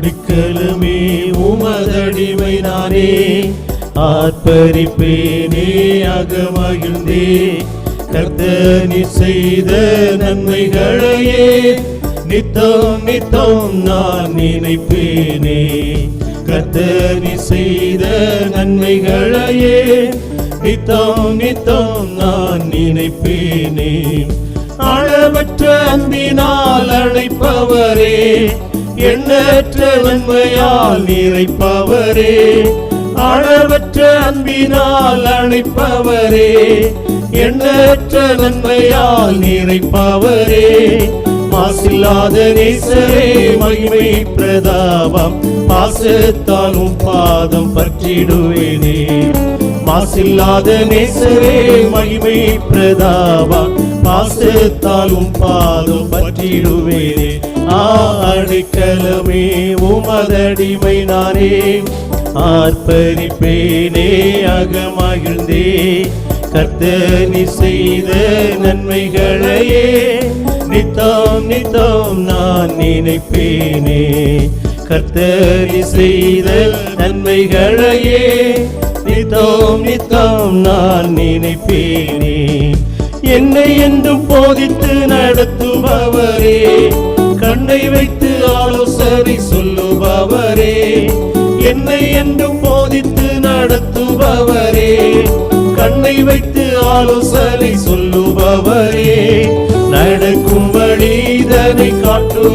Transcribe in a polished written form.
அடிக்கலுமே உமதடிமை நானே, ஆர்ப்பரிப்பேனே அகமகிழ்ந்தே. கர்த்தர் நீர் செய்த நன்மைகளையே நித்தம் நித்தம் நான் நினைப்பேனே. கர்த்தர் நீர் செய்த நன்மைகளையே நித்தம் நித்தம் நான் நினைப்பேனே. அளவற்ற அன்பினால் அழைப்பவரே, எண்ணற்ற நன்மையால் நிறைப்பவரே. அளவற்ற அன்பினால் அழைப்பவரே, எண்ணற்ற நன்மையால் நிறைப்பவரே. மாசில்லாத நேசரே மகிமை பிரதாபம், பாசத்தாலும் பாதம் பற்றிடுவேனே. மாசில்லாத நேசரே மகிமை பிரதாபம், பாசத்தாலும் பாதம் பற்றிடுவேனே. அடைக்கலமே உமதடிமை நானே, ஆர்ப்பரிப்பேனே அகமகிழ்ந்தே. கர்த்தர் நீர் செய்த நன்மைகளையே நித்தம் நித்தம் நான் நினைப்பேனே. கர்த்தர் நீர் செய்த நன்மைகளையே நித்தம் நித்தம் நான் நினைப்பேனே. என்னை என்றும் போதித்து நடத்துபவரே, கண்ணை வைத்து ஆலோசனை சொல்லுபவரே. என்னை என்றும் போதித்து நடத்துபவரே, கண்ணை வைத்து ஆலோசனை சொல்லுபவரே. நடக்கும் வழி இதனை காட்டு